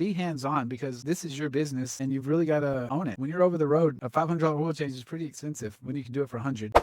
be hands-on because this is your business and you've really got to own it. When you're over the road, a $500 oil change is pretty expensive when you can do it for 100.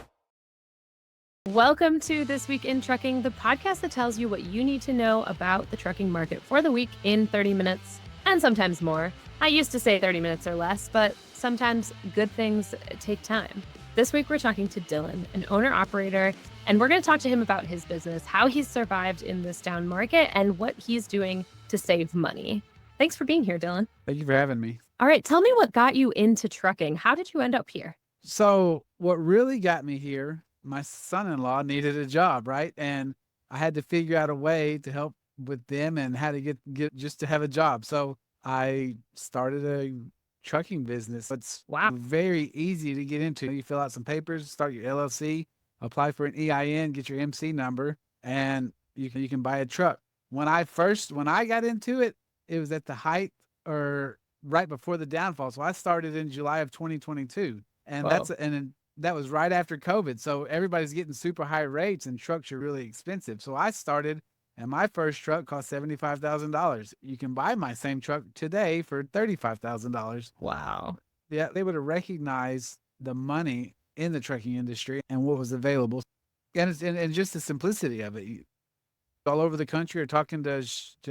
Welcome to This Week in Trucking, the podcast that tells you what you need to know about the trucking market for the week in 30 minutes and sometimes more. I used to say 30 minutes or less, but sometimes good things take time. This week, we're talking to Dylan, an owner-operator, and we're going to talk to him about his business, how he's survived in this down market, and what he's doing to save money. Thanks for being here, Dylan. Thank you for having me. All right, tell me what got you into trucking. How did you end up here? So what really got me here, my son-in-law needed a job, right? And I had to figure out a way to help with them and how to get just to have a job. So I started a trucking business. It's very easy to get into. You fill out some papers, start your LLC, apply for an EIN, get your MC number, and you can buy a truck. When I got into it, it was at the height or right before the downfall. So I started in July of 2022, and that was right after COVID. So everybody's getting super high rates and trucks are really expensive. So I started, and my first truck cost $75,000. You can buy my same truck today for $35,000. Wow. Yeah, they would have recognized the money in the trucking industry and what was available. And just the simplicity of it. All over the country are talking to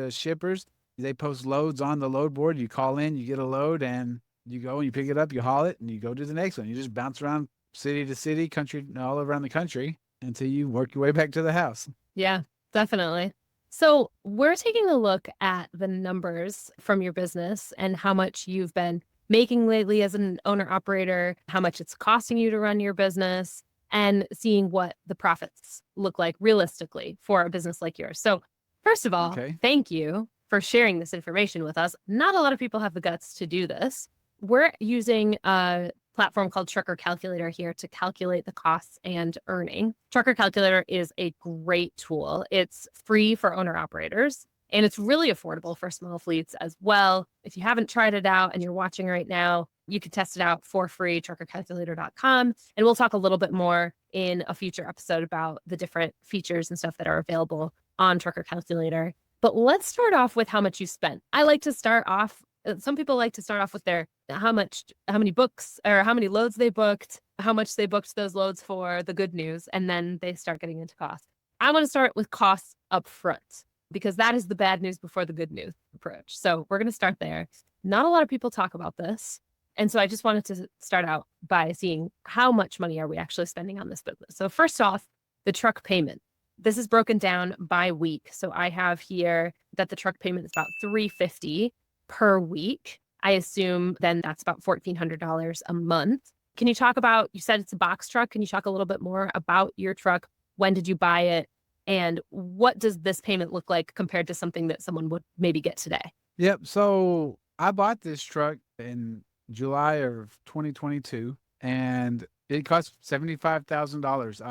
shippers. They post loads on the load board. You call in, you get a load, and you go and you pick it up, you haul it, and you go to the next one. You just bounce around city to city, country, all around the country until you work your way back to the house. Yeah, definitely. So we're taking a look at the numbers from your business and how much you've been making lately as an owner operator, how much it's costing you to run your business, and seeing what the profits look like realistically for a business like yours. So first of all, Thank you for sharing this information with us. Not a lot of people have the guts to do this. We're using a platform called Trucker Calculator here to calculate the costs and earning. Trucker Calculator is a great tool. It's free for owner operators, and it's really affordable for small fleets as well. If you haven't tried it out and you're watching right now, you can test it out for free, truckercalculator.com. And we'll talk a little bit more in a future episode about the different features and stuff that are available on Trucker Calculator. But let's start off with how much you spent. I like to start off, some people like to start off with their how many books or how many loads they booked, how much they booked those loads for, the good news, and then they start getting into costs. I want to start with costs up front because that is the bad news before the good news approach. So we're going to start there. Not a lot of people talk about this. And so I just wanted to start out by seeing how much money are we actually spending on this business. So first off, the truck payment. This is broken down by week. So I have here that the truck payment is about $350 per week. I assume then that's about $1,400 a month. Can you talk about, you said it's a box truck. Can you talk a little bit more about your truck? When did you buy it? And what does this payment look like compared to something that someone would maybe get today? Yep. So I bought this truck in July of 2022, and it cost $75,000.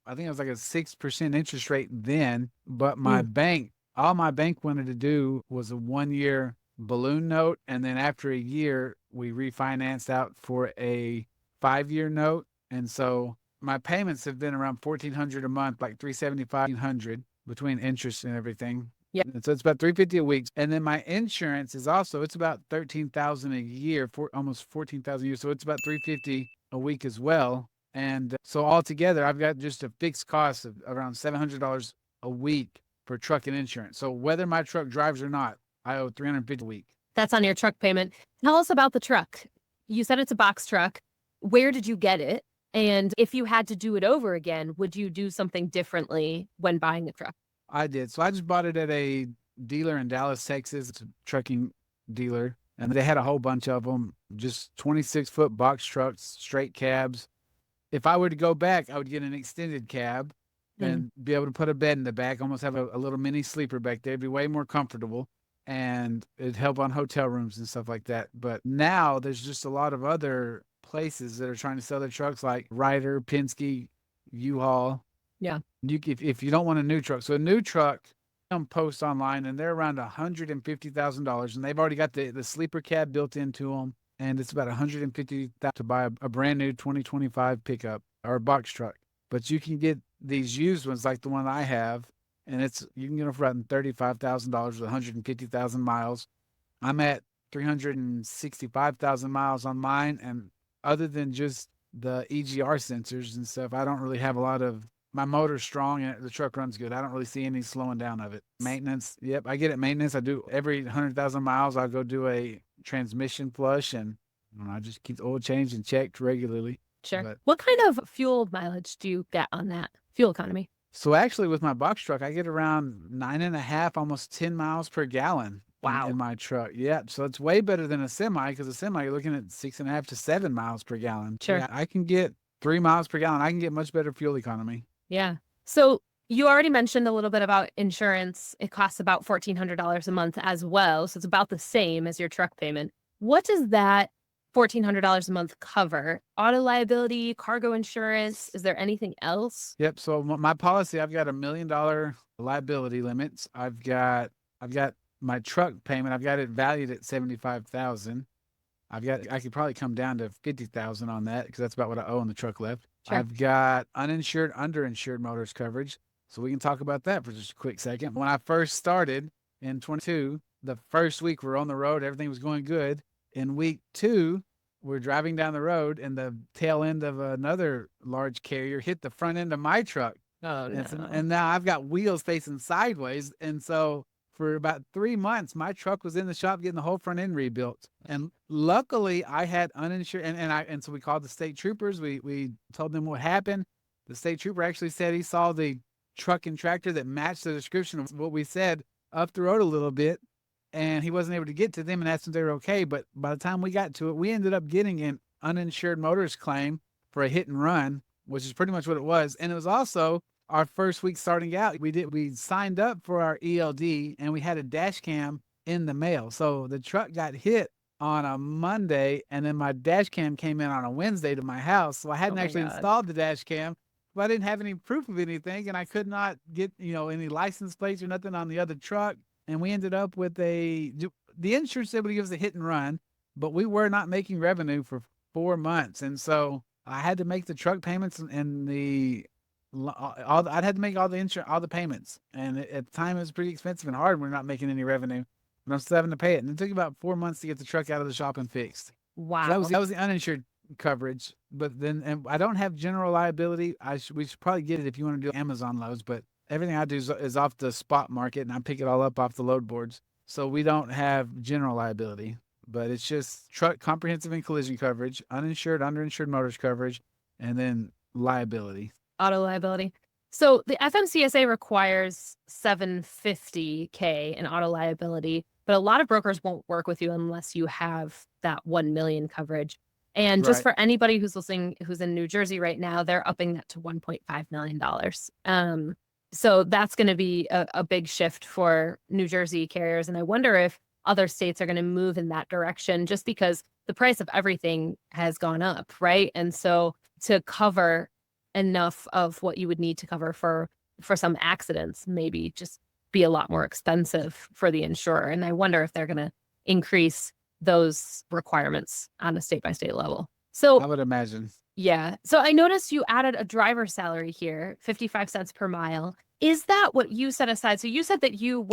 I think it was like a 6% interest rate then, but all my bank wanted to do was a 1-year balloon note. And then after a year, we refinanced out for a 5-year note. And so my payments have been around $1,400 a month, like $375 between interest and everything. Yeah. And so it's about $350 a week. And then my insurance is also, it's about $13,000 a year, almost $14,000 a year. So it's about $350 a week as well. And so altogether, I've got just a fixed cost of around $700 a week for truck and insurance. So whether my truck drives or not, I owe $350 a week. That's on your truck payment. Tell us about the truck. You said it's a box truck. Where did you get it? And if you had to do it over again, would you do something differently when buying a truck? I did. So I just bought it at a dealer in Dallas, Texas. It's a trucking dealer. And they had a whole bunch of them, just 26-foot box trucks, straight cabs. If I were to go back, I would get an extended cab and be able to put a bed in the back, almost have a little mini sleeper back there. It'd be way more comfortable, and it'd help on hotel rooms and stuff like that. But now there's just a lot of other places that are trying to sell their trucks, like Ryder, Penske, U-Haul. Yeah. If you don't want a new truck. So a new truck, post online, and they're around $150,000, and they've already got the sleeper cab built into them. And it's about $150,000 to buy a brand new 2025 pickup or a box truck. But you can get these used ones like the one I have, and you can get them for around $35,000 with 150,000 miles. I'm at 365,000 miles on mine. And other than just the EGR sensors and stuff, I don't really have a lot of, my motor's strong and the truck runs good. I don't really see any slowing down of it. Maintenance, yep, I get it. Maintenance, I do every 100,000 miles. I'll go do a transmission flush, and I just keep the oil changed and checked regularly. Sure. But What kind of fuel mileage do you get on that fuel economy? so actually, with my box truck, I get around 9.5, almost 10 miles per gallon Wow. in my truck. Yeah, so it's way better than a semi, because a semi you're looking at 6.5 to 7 miles per gallon. Sure. Yeah, I can get 3 miles per gallon. I can get much better fuel economy. Yeah. So you already mentioned a little bit about insurance. It costs about $1,400 a month as well. So it's about the same as your truck payment. What does that $1,400 a month cover? Auto liability, cargo insurance? Is there anything else? Yep. So my policy, I've got $1 million liability limits. I've got my truck payment. I've got it valued at 75,000. I could probably come down to 50,000 on that, because that's about what I owe on the truck left. Sure. I've got uninsured, underinsured motors coverage. So we can talk about that for just a quick second. When I first started in 22, the first week we're on the road, everything was going good. In week 2, we're driving down the road, and the tail end of another large carrier hit the front end of my truck. Oh, And now I've got wheels facing sideways. And so for about 3 months, my truck was in the shop getting the whole front end rebuilt. And luckily I had uninsured, and so we called the state troopers. We told them what happened. The state trooper actually said he saw the truck and tractor that matched the description of what we said up the road a little bit, and he wasn't able to get to them and ask them if they were okay. But by the time we got to it, we ended up getting an uninsured motorist claim for a hit and run, which is pretty much what it was. And it was also our first week starting out. We signed up for our ELD, and we had a dash cam in the mail. So the truck got hit on a Monday, and then my dash cam came in on a Wednesday to my house. So I hadn't actually installed the dash cam, but I didn't have any proof of anything, and I could not get, any license plates or nothing on the other truck. And we ended up with the insurance able to give us a hit and run, but we were not making revenue for 4 months. And so I had to make the truck payments, and I'd had to make all the insurance, all the payments. And at the time it was pretty expensive and hard. We're not making any revenue, but I'm still having to pay it. And it took about 4 months to get the truck out of the shop and fixed. Wow. So that was the uninsured coverage. But then, and I don't have general liability. We should probably get it if you want to do Amazon loads, but everything I do is off the spot market, and I pick it all up off the load boards. So we don't have general liability, but it's just truck comprehensive and collision coverage, uninsured, underinsured motors coverage, and then liability. Auto liability. So the FMCSA requires $750K in auto liability, but a lot of brokers won't work with you unless you have that 1 million coverage. And just for anybody who's listening, who's in New Jersey right now, they're upping that to $1.5 million. So that's going to be a big shift for New Jersey carriers. And I wonder if other states are going to move in that direction, just because the price of everything has gone up, right? And so to cover enough of what you would need to cover for some accidents, maybe just be a lot more expensive for the insurer. And I wonder if they're going to increase those requirements on a state-by-state level. So I would imagine. Yeah. So I noticed you added a driver salary here, 55 cents per mile. Is that what you set aside? So you said that you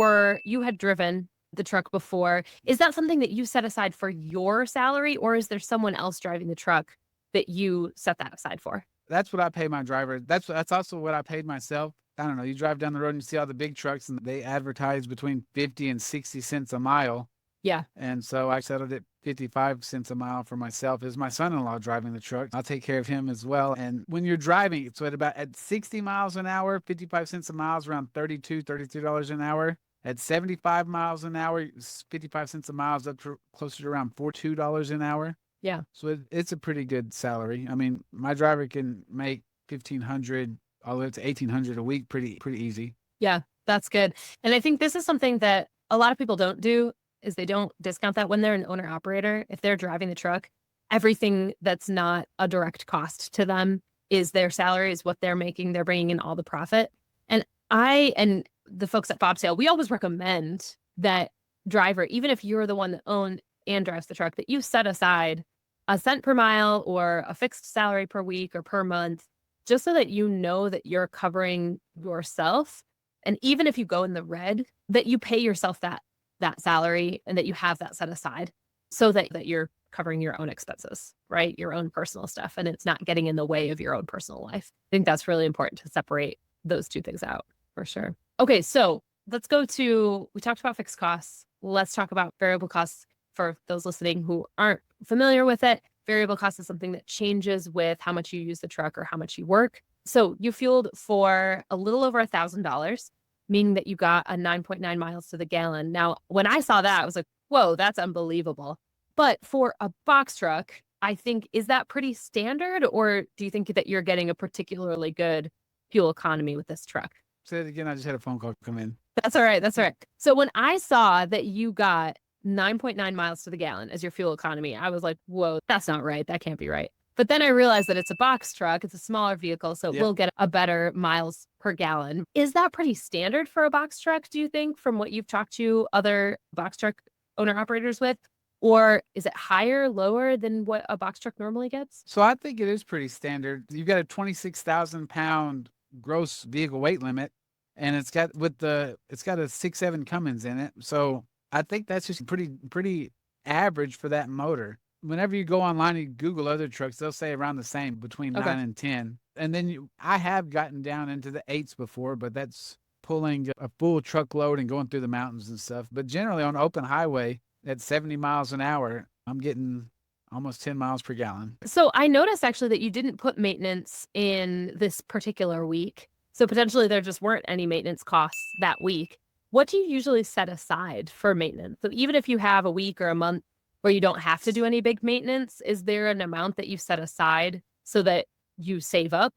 had driven the truck before. Is that something that you set aside for your salary, or is there someone else driving the truck that you set that aside for? That's what I pay my driver. That's also what I paid myself. I don't know. You drive down the road and you see all the big trucks, and they advertise between 50 and 60 cents a mile. Yeah. And so I settled at 55 cents a mile for myself. Is my son-in-law driving the truck? I'll take care of him as well. And when you're driving, so at 60 miles an hour, 55 cents a mile is around $33 an hour. At 75 miles an hour, 55 cents a mile is up to closer to around $42 an hour. Yeah. So it's a pretty good salary. I mean, my driver can make $1,500 all the way up to $1,800 a week pretty easy. Yeah, that's good. And I think this is something that a lot of people don't do, is they don't discount that when they're an owner operator. If they're driving the truck, everything that's not a direct cost to them is their salary, is what they're making. They're bringing in all the profit. And and the folks at Bobtail, we always recommend that driver, even if you're the one that owns and drives the truck, that you set aside a cent per mile or a fixed salary per week or per month, just so that you know that you're covering yourself. And even if you go in the red, that you pay yourself that that salary and that you have that set aside so that you're covering your own expenses, right? Your own personal stuff, and it's not getting in the way of your own personal life. I think that's really important to separate those two things out for sure. Okay, so let's go to, we talked about fixed costs. Let's talk about variable costs for those listening who aren't familiar with it. Variable cost is something that changes with how much you use the truck or how much you work. So you fueled for a little over $1,000, meaning that you got a 9.9 miles to the gallon. Now, when I saw that, I was like, whoa, that's unbelievable. But for a box truck, I think, is that pretty standard? Or do you think that you're getting a particularly good fuel economy with this truck? Say it again. I just had a phone call come in. That's all right. That's all right. So when I saw that you got 9.9 miles to the gallon as your fuel economy, I was like, whoa, that's not right. That can't be right. But then I realized that it's a box truck. It's a smaller vehicle, so it will get a better miles per gallon. Is that pretty standard for a box truck, do you think, from what you've talked to other box truck owner operators with? Or is it higher, lower than what a box truck normally gets? So I think it is pretty standard. You've got a 26,000 pound gross vehicle weight limit, and it's got a 6.7 Cummins in it. So I think that's just pretty average for that motor. Whenever you go online and Google other trucks, they'll say around the same, between 9 and 10. And then I have gotten down into the 8s before, but that's pulling a full truckload and going through the mountains and stuff. But generally on open highway at 70 miles an hour, I'm getting almost 10 miles per gallon. So I noticed actually that you didn't put maintenance in this particular week. So potentially there just weren't any maintenance costs that week. What do you usually set aside for maintenance? So even if you have a week or a month where you don't have to do any big maintenance, is there an amount that you set aside so that you save up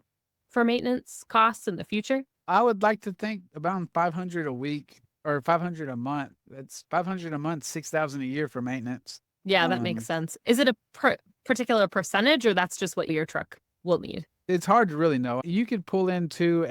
for maintenance costs in the future? I would like to think about 500 a week or 500 a month. That's 500 a month, 6,000 a year for maintenance. Yeah, that makes sense. Is it a particular percentage, or that's just what your truck will need? It's hard to really know. You could pull into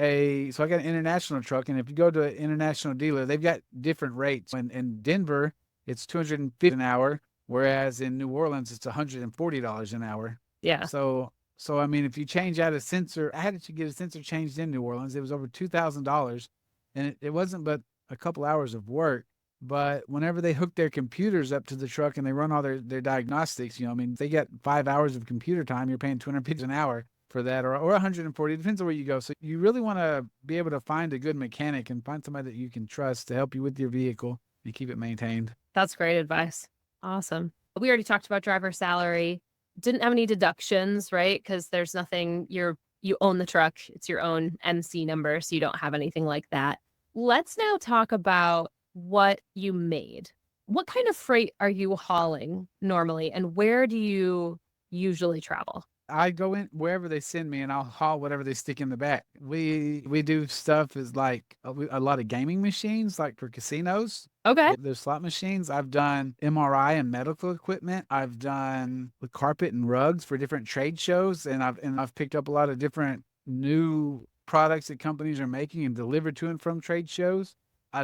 so I got an international truck, and if you go to an international dealer, they've got different rates. In Denver, it's $250 an hour, whereas in New Orleans, it's $140 an hour. Yeah. So I mean, if you change out a sensor, I had to get a sensor changed in New Orleans. It was over $2,000, and it wasn't but a couple hours of work. But whenever they hook their computers up to the truck and they run all their diagnostics, I mean, if they get 5 hours of computer time, you're paying $250 an hour for that, or 140. It depends on where you go. So you really want to be able to find a good mechanic and find somebody that you can trust to help you with your vehicle and keep it maintained. That's great advice. Awesome. We already talked about driver salary. Didn't have any deductions, right? Because there's nothing, you own the truck. It's your own MC number, so you don't have anything like that. Let's now talk about what you made. What kind of freight are you hauling normally, and where do you usually travel? I go in wherever they send me, and I'll haul whatever they stick in the back. We do stuff is like a lot of gaming machines, like for casinos. Okay. There's slot machines. I've done MRI and medical equipment. I've done the carpet and rugs for different trade shows, and I've picked up a lot of different new products that companies are making and delivered to and from trade shows.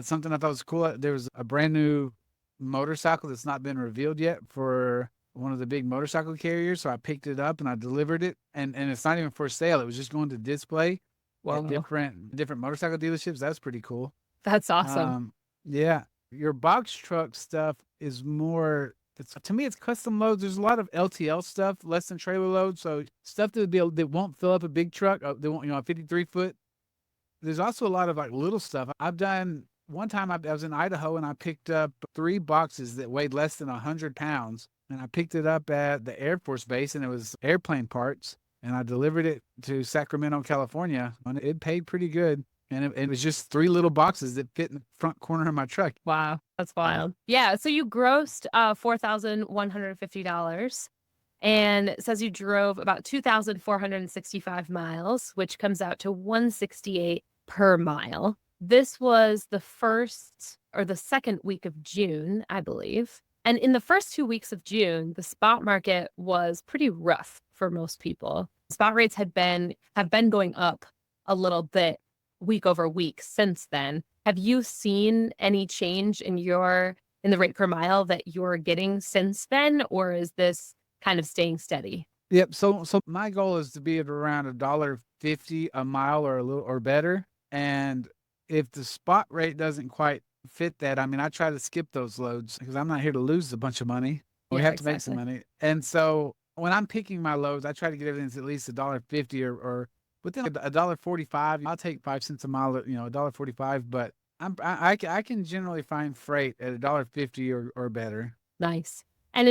Something I thought was cool. There was a brand new motorcycle that's not been revealed yet for one of the big motorcycle carriers. So I picked it up and I delivered it, and it's not even for sale. It was just going to display at different motorcycle dealerships. That's pretty cool. That's awesome. Yeah. Your box truck stuff is more, to me, it's custom loads. There's a lot of LTL stuff, less than trailer load. So stuff that won't fill up a big truck. They won't, a 53 foot. There's also a lot of like little stuff. One time I was in Idaho and I picked up 3 boxes that weighed less than 100 pounds. And I picked it up at the Air Force Base, and it was airplane parts. And I delivered it to Sacramento, California. And it paid pretty good. And it was just 3 little boxes that fit in the front corner of my truck. Wow, that's wild. Yeah, so you grossed $4,150, and it says you drove about 2,465 miles, which comes out to $168 per mile. This was the first or the second week of June, I believe. And in the first 2 weeks of June, the spot market was pretty rough for most people. Spot rates have been going up a little bit week over week since then. Have you seen any change in the rate per mile that you're getting since then, or is this kind of staying steady? Yep. So my goal is to be at around $1.50 a mile or a little or better. And if the spot rate doesn't quite fit that. I mean, I try to skip those loads because I'm not here to lose a bunch of money. We Yeah, have to make some exactly. money. And so when I'm picking my loads, I try to get everything that's at least $1.50 or within $1.45. I'll take 5 cents a mile, $1.45, but I can generally find freight at $1.50 or better. Nice. And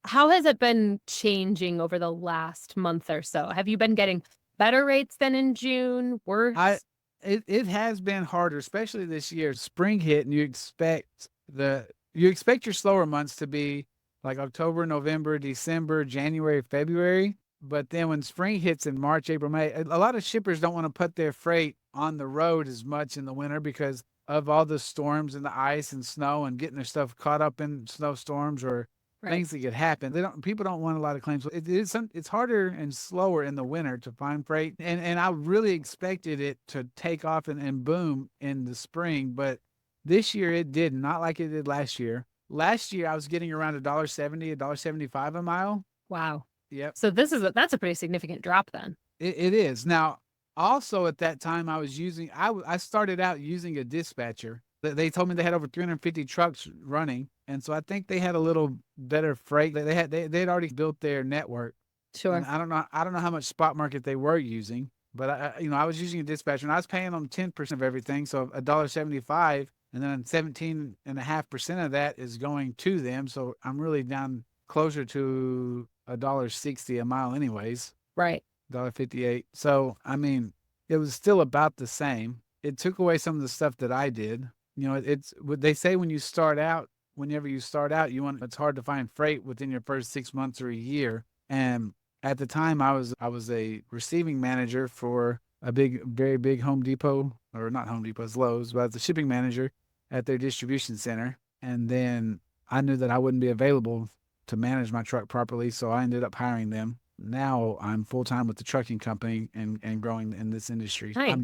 how has it been changing over the last month or so? Have you been getting better rates than in June? I Worse? it has been harder, especially this year. Spring hit, and you expect your slower months to be like October, November, December, January, February. But then when spring hits in March, April, May, a lot of shippers don't want to put their freight on the road as much in the winter because of all the storms and the ice and snow and getting their stuff caught up in snowstorms or Right. things that could happen. People don't want a lot of claims. It's harder and slower in the winter to find freight. And I really expected it to take off and boom in the spring, but this year it did not like it did last year. Last year I was getting around $1.70, $1.75 a mile. Wow. Yep. So that's a pretty significant drop then. It is. Now, also at that time I started out using a dispatcher. They told me they had over 350 trucks running, and so I think they had a little better freight. They had already built their network, and Sure. I don't know how much spot market they were using, but I was using a dispatcher and I was paying them 10% of everything, so $1.75, and then 17.5% of that is going to them. So I'm really down closer to $1.60 a mile, anyways. Right. $1.58. So I mean, it was still about the same. It took away some of the stuff that I did. It's what they say when you start out. Whenever you start out, it's hard to find freight within your first 6 months or a year. And at the time, I was a receiving manager for a very big Home Depot, or not Home Depot, it's Lowe's, but I was a shipping manager at their distribution center. And then I knew that I wouldn't be available to manage my truck properly, so I ended up hiring them. Now I'm full time with the trucking company and growing in this industry. Nice.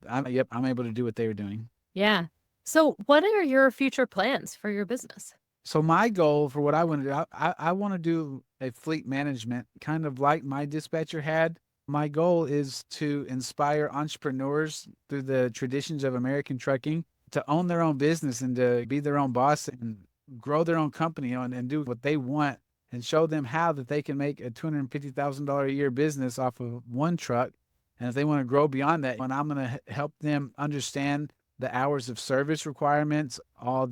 I'm able to do what they were doing. Yeah. So what are your future plans for your business? So my goal for what I want to do, I want to do a fleet management kind of like my dispatcher had. My goal is to inspire entrepreneurs through the traditions of American trucking to own their own business and to be their own boss and grow their own company and do what they want and show them how that they can make a $250,000 a year business off of one truck. And if they want to grow beyond that, and I'm going to help them understand the hours of service requirements, I'll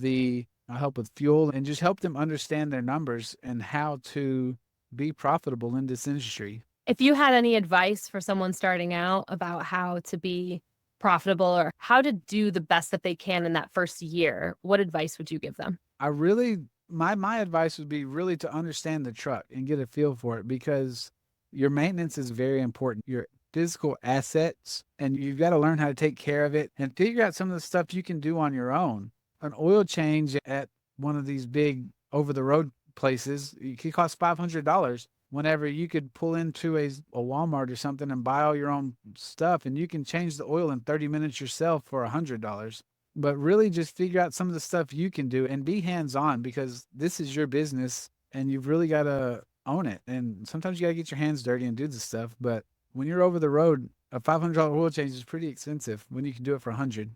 help with fuel and just help them understand their numbers and how to be profitable in this industry. If you had any advice for someone starting out about how to be profitable or how to do the best that they can in that first year, what advice would you give them? I really my advice would be really to understand the truck and get a feel for it because your maintenance is very important. Your physical assets, and you've got to learn how to take care of it and figure out some of the stuff you can do on your own. An oil change at one of these big over the road places, it could cost $500 whenever you could pull into a Walmart or something and buy all your own stuff and you can change the oil in 30 minutes yourself for $100. But really just figure out some of the stuff you can do and be hands on because this is your business and you've really got to own it. And sometimes you got to get your hands dirty and do the stuff. But when you're over the road, a $500 oil change is pretty expensive when you can do it for 100.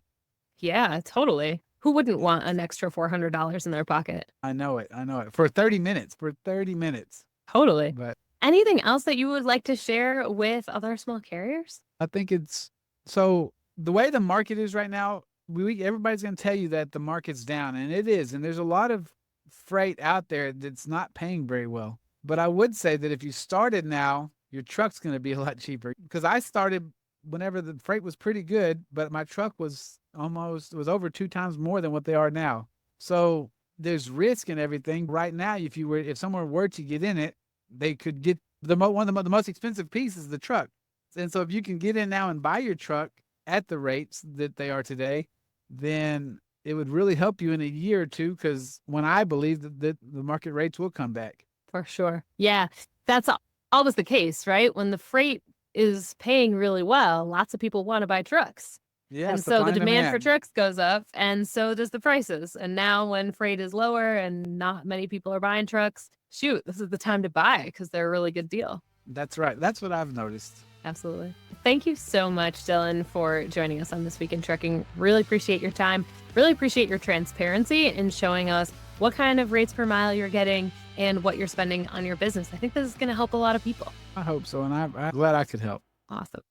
Yeah, totally. Who wouldn't want an extra $400 in their pocket? I know it. I know it. For 30 minutes. For 30 minutes. Totally. But Anything else that you would like to share with other small carriers? I think it's so the way the market is right now, everybody's going to tell you that the market's down, and it is. And there's a lot of freight out there that's not paying very well. But I would say that if you started now, your truck's going to be a lot cheaper because I started whenever the freight was pretty good, but my truck was over 2 times more than what they are now. So there's risk in everything. Right now, if someone were to get in it, they could get one of the most expensive pieces, the truck. And so if you can get in now and buy your truck at the rates that they are today, then it would really help you in a year or two because when I believe that the market rates will come back. For sure. Yeah, that's always the case, right? When the freight is paying really well, lots of people want to buy trucks. Yeah, And so supply the and demand for demand. trucks goes up, and so does the prices. And now, when freight is lower and not many people are buying trucks, shoot, this is the time to buy because they're a really good deal. That's right. That's what I've noticed. Absolutely. Thank you so much, Dylan, for joining us on This Week in Trucking. Really appreciate your time. Really appreciate your transparency in showing us what kind of rates per mile you're getting and what you're spending on your business. I think this is going to help a lot of people. I hope so, and I'm glad I could help. Awesome.